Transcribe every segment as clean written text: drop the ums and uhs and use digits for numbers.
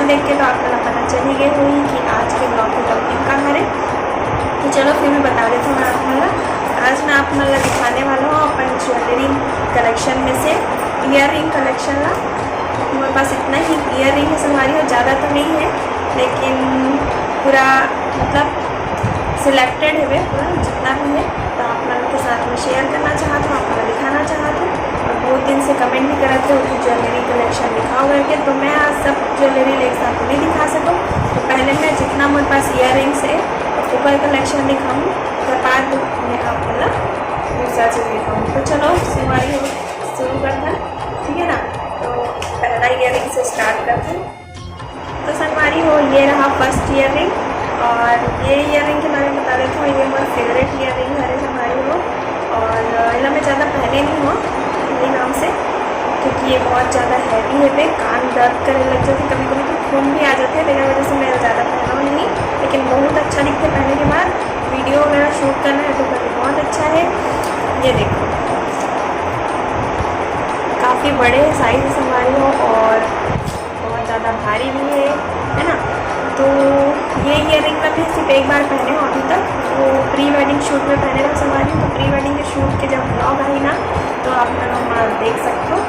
Thumbnail देख के तो आपको पता चली गई हुई कि आज के ब्लॉग की टॉपिक का है। तो चलो फिर मैं बता देती हूँ आज मैं आप मतलब दिखाने वाला हूँ अपन ज्वेलरी कलेक्शन में से ईयर रिंग कलेक्शन ला। हमारे पास इतना ही ईयर रिंग है हमारी, और ज़्यादा तो नहीं है लेकिन पूरा मतलब सिलेक्टेड है वे पूरा जितना भी है, तो आप लोगों के साथ में शेयर करना चाहता हूँ, आपको दिखाना चाहता हूँ। और बहुत दिन से कमेंट भी करते हो कि ज्वेलरी कलेक्शन दिखाओ करके, तो मैं आज सब ज्वेलरी एक साथ नहीं दिखा सकूँ। तो पहले मैं जितना मेरे पास ईयर रिंग्स है ऊपर कलेक्शन दिखाऊँ, उसके बाद मैं आप मतलब दूसरा चीज़ दिखाऊँ। तो चलो हमारी शुरू करते हैं, ठीक है ना। तो पहला ईयर रिंग से स्टार्ट करते हैं। तो संगवारी हो ये रहा फर्स्ट ईयर रिंग, और ये ईयर रिंग के बारे में बता देती हूँ। ये मेरा फेवरेट ईयर रिंग है हमारी हो, और इला मैं ज़्यादा पहने नहीं हूँ यही नाम से, क्योंकि ये बहुत ज़्यादा हैवी है। पे कान दर्द करने लग जाते, कभी कभी तो खून भी आ जाते हैं, लेकिन वजह से मैं ज़्यादा पहना नहीं। लेकिन बहुत अच्छा दिखते पहनने के बाद, वीडियो वगैरह शूट करना है तो कभी बहुत अच्छा है। ये देखो काफ़ी बड़े साइज हमारी हो और बहुत ज़्यादा भारी भी है ना। तो ये ईयर रिंग मैं सिर्फ एक बार पहने हूँ अभी तक, वो प्री वेडिंग शूट में पहने था संभाली। तो प्री वेडिंग के शूट के जब ब्लॉग आई ना, तो आप लोग देख सकते हो,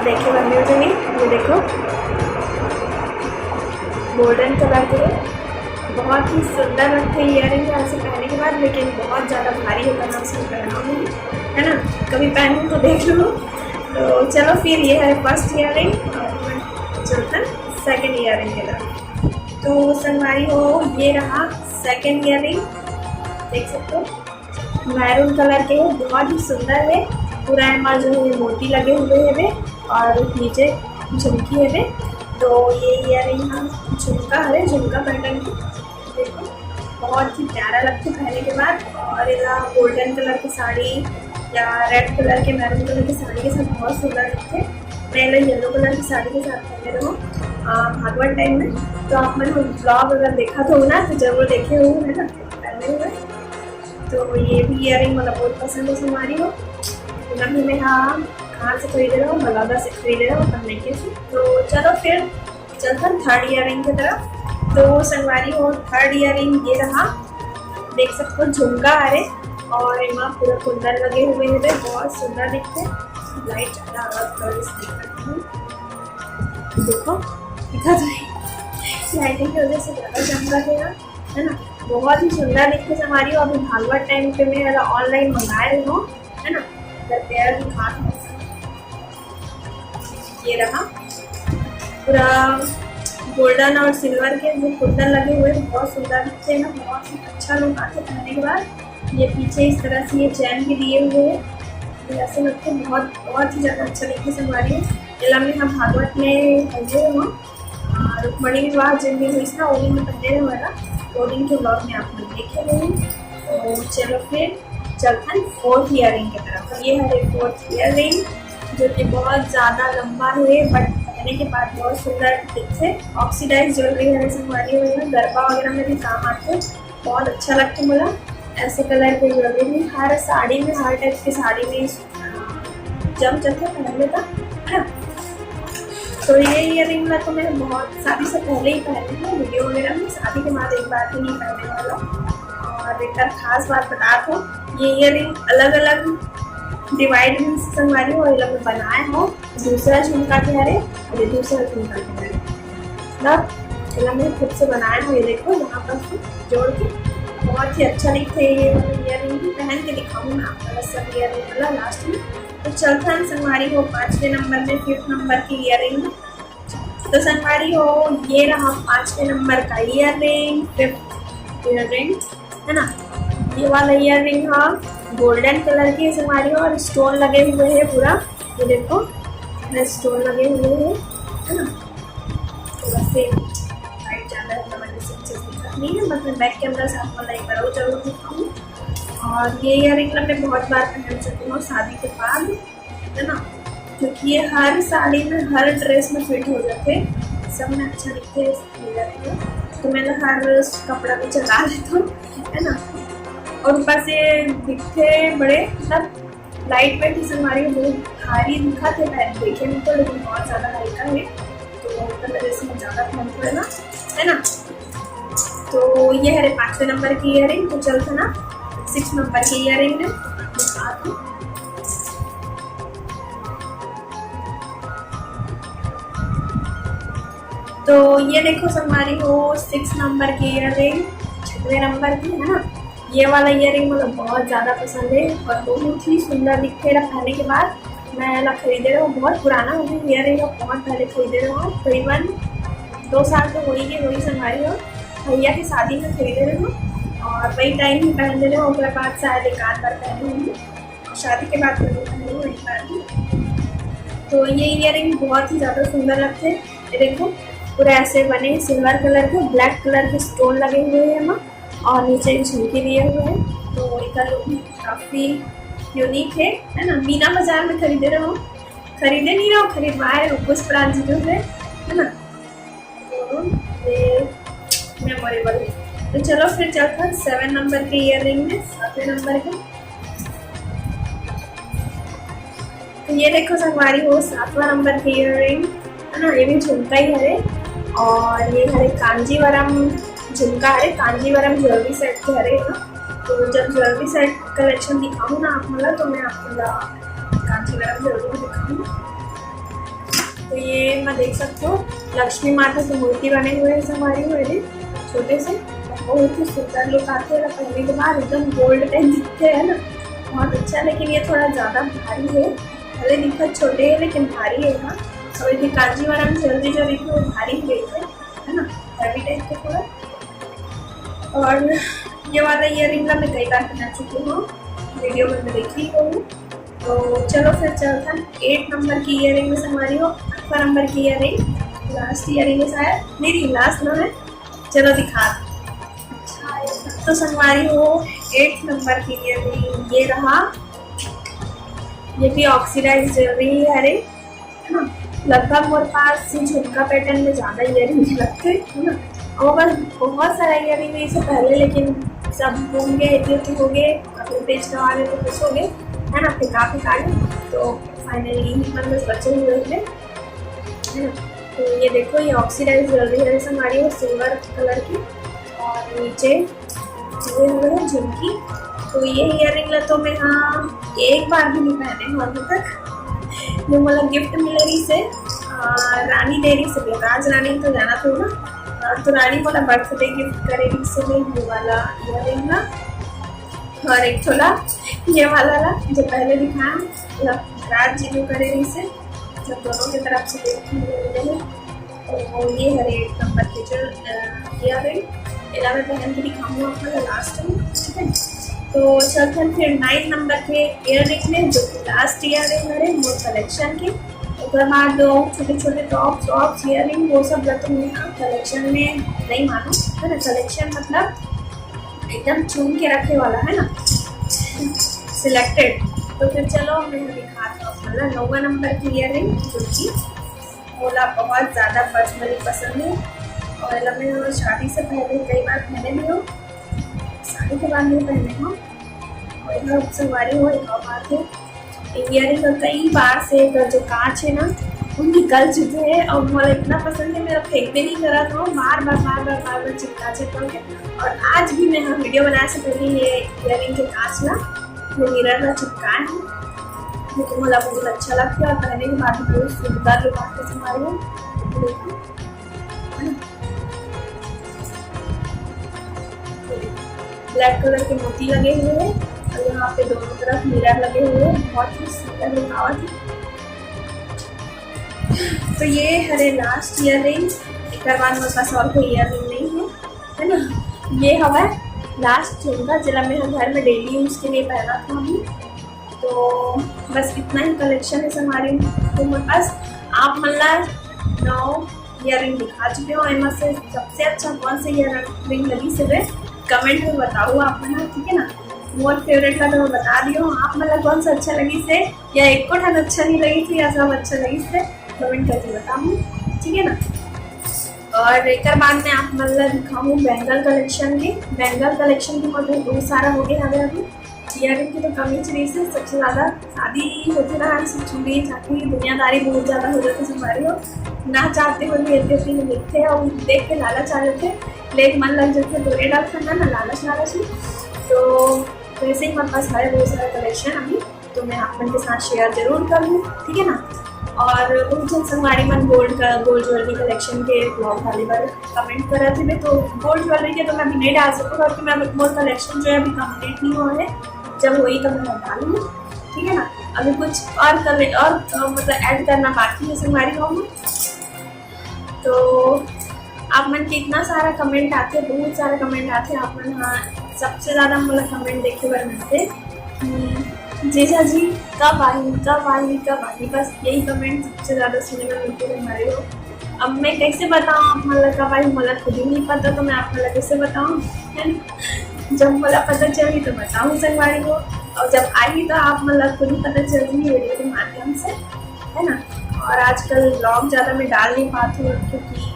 देखे बंदी हो नहीं। ये देखो गोल्डन कलर के बहुत ही सुंदर लगते हैं ईयर रिंग ऐसे पहनने के बाद, लेकिन बहुत ज़्यादा भारी होता है, उसमें पहनाऊँगी है ना। कभी पहनूँ तो देख लो। तो चलो फिर ये है फर्स्ट ईयर रिंग, चलता सेकेंड ईयर रिंग के तरफ। तो संगवारी हो ये रहा सेकेंड ईयर रिंग, देख सकते हो मैरून कलर के है, बहुत ही सुंदर है। पूरा एमा जो है मोती लगे हुए है वे, और नीचे झुमकी है वे। तो ये ईयर रिंग झुमका है, झुमका पैटर्न की, देखो बहुत ही प्यारा लगता है पहनने के बाद। और इला गोल्डन कलर की साड़ी या रेड कलर के मैरून कलर की साड़ी के साथ बहुत सुंदर दिखते हैं। पहले येलो कलर की साड़ी के साथ पहने रहो भागवत टाइम में। तो आप मैंने ब्लॉग अगर देखा तो ना तो जरूर देखे हो है ना पहने हुए। तो ये भी ईयर रिंग मतलब बहुत पसंद है हमारी हो। अभी मैं कहाँ से खरीदे रहा हूँ, बलौदा से खरीदे रहा हूँ पहनने के से। तो चलो फिर चलता थर्ड ईयर रिंग की तरफ। तो संगवारी हो थर्ड ईयर रिंग ये रहा, देख सकते हो झुमका है और इमा पूरा कुंदन लगे हुए हैं, बहुत सुंदर दिखते हैं। लाइट ज़्यादा देखो दिखा तो लाइटिंग की वजह से ज़्यादा चमका है ना। बहुत ही सुंदर दिखते हमारी। अभी भागवत टाइम पे मैं ऑनलाइन मंगाए रही हूँ है ना। पैर दिखा ये रहा पूरा गोल्डन और सिल्वर के जो कुंदन लगे हुए बहुत सुंदर दिखते हैं ना, बहुत ही अच्छा लुक आते पहनने के बाद। ये पीछे इस तरह से ये चैन भी दिए हुए हैं, ऐसे लगते हैं बहुत ही ज़्यादा अच्छा दिखते हैं हमारी। इला में हम भागवत में पहने हुए रुक्मणी विवाह जिन दिन हुई ना, वो दिन में पहने हुए ना, 2 दिन के ब्लॉग में आप लोग देखे हुए। तो चलो फिर चलते हैं फोर्थ ईयर रिंग की तरफ। ये है फोर्थ ईयर रिंग जो कि बहुत ज़्यादा लंबा है, बट पहनने के बाद बहुत सुंदर दिखते। ऑक्सीडाइज ज्वेलरी है हमारी हुई है, गरबा वगैरह में भी काम आते हैं, बहुत अच्छा लगता है मुझे ऐसे कलर के ज्वेलरी। हर साड़ी में, हर टाइप की साड़ी में जम जाते पहन लेता है। तो ये ईयर रिंग तो मैं बहुत शादी से पहले ही पहनी हूँ, वीडियो वगैरह में। शादी के बाद एक बार भी नहीं पहनने वाला। और एक खास बात बता दो, ये ईयर रिंग अलग अलग डिवाइड हमारी हो में बनाए हो। दूसरा झुमका के हरे और ये दूसरा झुमका के हरे, मतलब मैं खुद से बनाया हूँ। ये देखो यहाँ पर जोड़ के बहुत ही अच्छा दिखते हैं। ये ईयर रिंग भी पहन के दिखाऊँ ना आपका सब ईयर रिंग वाला लास्ट में। तो चलता है संगवारी हो 5वें नंबर में 5th नंबर की ईयर रिंग। तो संगवारी हो ये रहा 5वें नंबर का ear ring, 5th ear ring है ना। ये वाला ईयर रिंग हाँ गोल्डन कलर की संगवारी हो, और स्टोन लगे हुए हैं पूरा। ये देखो स्टोन लगे हुए हैं है ना। तो वैसे लाइट ज़्यादा नहीं है, मतलब बैक कैमरा से आपको लाइक करो जरूर दिखाऊँ। और ये ईयर रिंग मैं बहुत बार पहन चुकी हूँ शादी के बाद है ना, क्योंकि ये हर साड़ी में, हर ड्रेस में फिट हो जाते, सब में अच्छा दिखते हैं। तो मैं हर कपड़ा भी चला लेता हूँ है ना। और ऊपर से दिखते बड़े मतलब लाइट वेट ही हमारी बहुत भारी दिखा थे देखे में तो, लेकिन बहुत ज़्यादा हल्का है। तो वजह से मैं ज़्यादा पहन पड़े ना, है ना। तो ये है 5वें नंबर की ईयरिंग। तो चलते ना 6 नंबर की ईयरिंग है दिखाती। तो ये देखो संगवारी हो 6 नंबर की ईयरिंग, 6वें नंबर की, है ना। ये वाला ईयरिंग मुझे बहुत ज़्यादा पसंद है और बहुत ही सुंदर दिखते है। पहनने के बाद मैं ला खरीदे रहा हूँ, बहुत पुराना हो गया ईयरिंग, बहुत पहले खरीदे रहा हूँ, करीबन 2 साल तो हो ही गए, वही संगवारी हो भैया की शादी में खरीदे रहे हूँ और वही टाइम ही पहन रहे हो। उसके बाद शायद एक आध बार पहने होंगे, शादी के बाद पहने हुए एक बार। तो ये ईयरिंग बहुत ही ज़्यादा सुंदर लगते हैं। ये देखो पूरे ऐसे बने सिल्वर कलर के, ब्लैक कलर के स्टोन लगे हुए हैं वहाँ और नीचे एक झुमके दिए हुए हैं। तो इसका लुक भी काफ़ी यूनिक है ना। मीना बाजार में खरीदे रहो, खरीदे नहीं रहो, खरीदवाए कुछ प्रांजियों से, है ना। तो ये मेमोरेबल है। तो चलो फिर चलकर 7 नंबर के ईयरिंग में, 7वें नंबर के। तो ये देखो संगवारी हो 7वां नंबर के ईयरिंग, है ना। ये भी झुमका ही है और ये हरे कांजीवरम झुमका है, कांजीवरम ज्वेलरी सेट के हरे ना। तो जब ज्वेलरी सेट कलेक्शन दिखाऊँ ना आप मतलब, तो मैं आपको कांजीवरम ज्वेलरी दिखाऊँ। तो ये मैं देख सकते हो लक्ष्मी माता की मूर्ति बने हुए हैं संगवारी हुए छोटे से, बहुत ही सुंदर लुक आते हैं। पहले के बाद एकदम गोल्ड टाइप दिखते हैं ना, बहुत अच्छा। लेकिन ये थोड़ा ज़्यादा भारी है, पहले दिखा छोटे है लेकिन भारी है ना। और ये कांजीवरम ज्वेलरी जो देखिए वो भारी ही है ना, हैवी टाइप के थोड़ा। और ये वाला ईयरिंग मैं कई बार बना चुकी हूँ, वीडियो में मैं देखी हूँ। तो चलो फिर चलता है 8 नंबर की ईयरिंग में संगवारी हो, 8वां नंबर की ईयरिंग, लास्ट ईयरिंग है शायद, नहीं लास्ट ना है, चलो दिखा। तो संगवारी हो 8 नंबर की ईयरिंग ये रहा। ये भी ऑक्सीडाइज ज्वेलरी है ना। लगभग मेरे पास झुमका पैटर्न में ज़्यादा ईयरिंग लगते है ना। और बस बहुत सारा ईयरिंग है इससे पहले, लेकिन सब घूम गए, इतने हो गए, अपने पेज करवा गए तो कुछ हो गए, है ना, फिका गए। तो फाइनली मन बस बचे हुए थे, है ना। तो ये देखो ये ऑक्सीडाइज ज्वेलरी है हमारी, वो सिल्वर कलर की और नीचे ये है झुमकी। तो ये ईयरिंग तो मैं हाँ एक बार भी नहीं पहने हूँ अभी तक। जो मतलब गिफ्ट मिलेगी से रानी डेयरी से, राज रानी तो जाना था ना, तो रानी बोला बर्थडे गिफ्ट करेगी से मैं ये वाला ईयरिंग ना और एक थोड़ा ये वाला ला जो पहले दिखाया, मतलब राज जी जो करेगी से, जब दोनों की तरफ से देखने मिले हैं। तो ये हर 8 नंबर के जो ईयरिंग इला में पहन के दिखाऊंगा आपको लास्ट में, ठीक है। तो चलते हैं फिर 9 नंबर के ईयरिंग में, जो कि लास्ट ईयरिंग है वो कलेक्शन की। उसके बाद दो छोटे छोटे टॉप्स ईयरिंग वो सब तो मैं कलेक्शन में नहीं मानो, है ना। कलेक्शन मतलब एकदम चुन के रखे वाला है ना, सिलेक्टेड। तो फिर चलो मैं दिखाता हूँ मतलब 9वां नंबर की ईयरिंग, जो कि बोला बहुत ज़्यादा पर्सनली पसंद है और मैं शादी से पहले कई बार पहने भी हूँ, शादी के बाद नहीं पहने हूँ। और संगवारी हो एक बात है, ईयरिंग का कई बार से जो कांच है ना वो निकल चुके हैं और मुझे इतना पसंद है, मेरा फेंक भी नहीं करा था, बार बार चिपका के। और आज भी मैं वीडियो बनाने से पहले ये ईयरिंग के कांच ना ये मिरर में चिपकाए हैं, लेकिन मुझे बहुत अच्छा लगता है और पहनने के बाद बहुत सुंदर लुक आते हमारे। ब्लैक कलर के मोती लगे हुए हैं और यहाँ पे दोनों तरफ मिरर लगे हुए हैं, बहुत ही सुंदर दिखावट है। तो ये हरे लास्ट ईयरिंग, एक बाद मेरे पास और कोई ईयरिंग नहीं है ना। ये हवा लास्ट झुमका जिला में हम घर में डेली यूज़ के लिए पहना था अभी। तो बस इतना ही कलेक्शन है हमारी। तो मेरे पास आप मतलब 9 ईयरिंग दिखा चुके हो, इनमें से सबसे अच्छा कौन सी ईयरिंग लगी से कमेंट में बताओ आप ना, ठीक है ना। मोर फेवरेट का तो मैं बता दी हूँ, आप मतलब कौन सा अच्छा लगी से या एक को ठन अच्छा नहीं लगी थी या सब अच्छा लगी से कमेंट करके बताऊँ, ठीक है ना। और एक बाद में आप मतलब दिखाऊँ बेंगल कलेक्शन की मतलब बहुत सारा हो गया हमें अभी। ईयरिंग की तो कमी चीज़ है, सबसे ज़्यादा शादी शादी होती रहा चूड़ी चाकरी दुनियादारी बहुत ज़्यादा हो जाती हमारी हो ना चाहते हुए भी इतने तीन लिखते हैं और देख के लालच आ जाते लेकिन मन लग जाते तो रेड डाल करना ना लालच में। तो वैसे ही हमारे पास है बहुत सारा कलेक्शन अभी, तो मैं आप मन के साथ शेयर जरूर कर लूँ, ठीक है ना। और बहुत जन संगवारी मन गोल्ड ज्वेलरी कलेक्शन के ब्लॉग वाले बार कमेंट कर रहे थे, तो गोल्ड ज्वेलरी के तो मैं अभी नहीं डाल सकूँ क्योंकि मैं मोर कलेक्शन जो है अभी कंप्लीट नहीं हुआ है, जब वही तो मैं डालूँगी, ठीक है ना। अभी कुछ और मतलब ऐड करना बाकी है संगवारी हो में। तो आप मन के इतना सारा कमेंट आते, बहुत सारे कमेंट आते आप मन। हाँ, सबसे ज़्यादा मतलब कमेंट देखे बार मिलते जीजा जी कब आई, बस यही कमेंट सबसे ज़्यादा सुनने में मिलते हमारे हो। अब मैं कैसे बताऊँ आप मतलब कब आई, मतलब खुद ही नहीं पता, तो मैं आप मतलब कैसे बताऊँ, है ना। जब मला पता चली तो बताऊँ संगवारी को, और जब आई तो आप मतलब खुद ही पता चल रही वीडियो के माध्यम से, है ना। और आजकल ब्लॉग ज़्यादा मैं डाल नहीं पाती हूँ क्योंकि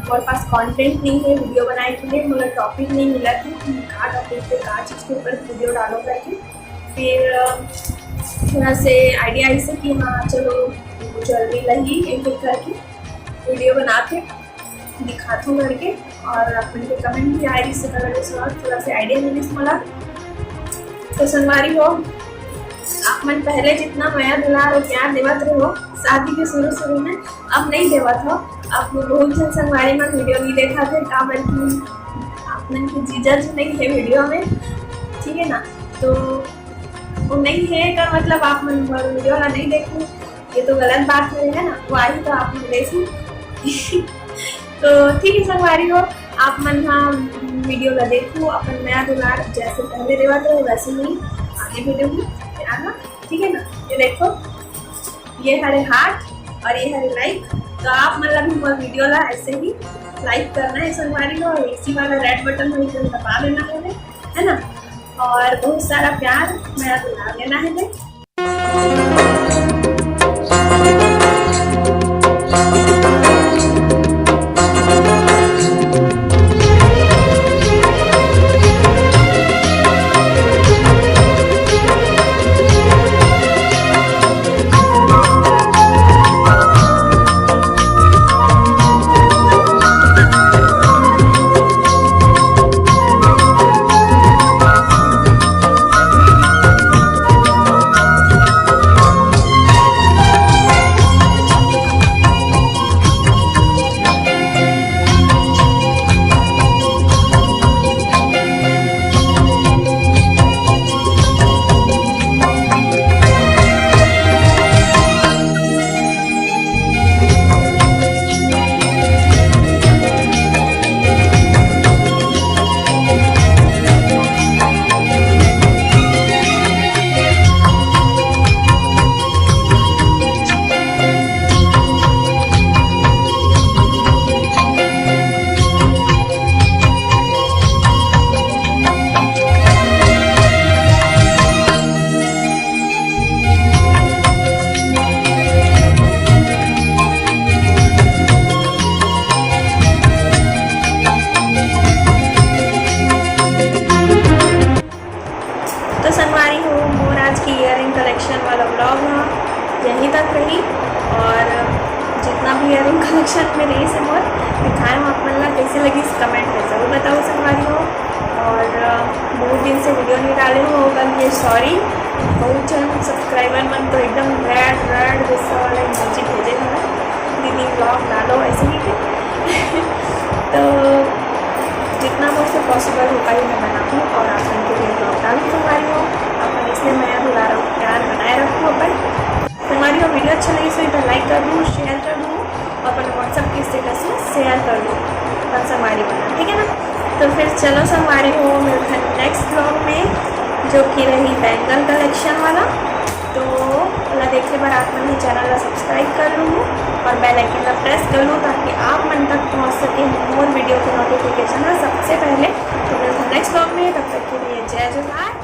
हमारे पास कंटेंट नहीं है वीडियो बनाने के लिए, मतलब टॉपिक नहीं मिला कि कहाँ टॉपिक पे कहाँ चीज़ के ऊपर वीडियो डालो करके। फिर थोड़ा से आइडिया ऐसे कि हाँ चलो ज्वेलरी लगी एक करके वीडियो बनाते दिखाता हूँ करके, और अपने कमेंट भी आए इससे थोड़ा सा आइडिया मिली मला। तो संगवारी हो आप मन पहले जितना नया दुलार और प्यार देवत रहे हो शादी के शुरू में, अब नहीं देवत हो। आप बहुत जन संगवारी में वीडियो नहीं देखा थे का बल्कि आप मन की जीजा जी नहीं है वीडियो में, ठीक है ना। तो वो नहीं है का मतलब आप मन वीडियो वाला नहीं देखूँ, ये तो गलत बात है ना। वो आई तो आप मन देखूँ तो ठीक है संगवारी हो आप मन हाँ वीडियो का देखो, अपन नया दुलार जैसे पहले देवत रहे वैसे ही आगे भी दूँगी आना, ठीक है ना। ये देखो ये हरे हार्ट और ये हरे लाइक, तो आप मतलब वीडियो ला ऐसे ही लाइक करना है संगवारी को, इसी वाला रेड बटन में दबा देना है ना। और बहुत सारा प्यार नया दुलार लेना है। तो संगवारी हो मोर आज की ईयरिंग कलेक्शन वाला ब्लॉग यहीं तक रही, और जितना भी ईयरिंग कलेक्शन में रही से मोर दिखाए हूँ आप मन कैसे लगी इस कमेंट में ज़रूर बताओ संगवारी हो। और बहुत दिन से वीडियो नहीं डाले हो कल ये सॉरी, बहुत जन सब्सक्राइबर मन तो एकदम रेड गुस्सा वाला इमोजी भेजे हैं दीदी ब्लॉग डालो ऐसे ही थे तो जितना मुझसे पॉसिबल होगा ही मैं बनाऊँ और आप उनके लिए ब्लॉग डालूँ संगवारी हो। अपन इसलिए मैं दुलारा प्यार बनाए रखूँ अपन संगवारी हो। वीडियो अच्छा लगी तो लाइक कर दूँ, शेयर कर दूँ, अपन व्हाट्सएप के स्टेटस में शेयर कर दूँ अपन संगवारी बना, ठीक है ना। तो फिर चलो संगवारी हो मिलते हैं नेक्स्ट ब्लॉग में जो कि रही बैंगल कलेक्शन वाला। तो वाला देखने पर आप मन चैनल सब्सक्राइब कर लूँ और बेल आइकन का प्रेस कर लूँ ताकि आप मन तक पहुँच सके मोर वीडियो की नोटिफिकेशन है सबसे पहले। तो मिलते हैं नेक्स्ट ब्लॉग में, तब तक के लिए जय जवाहर।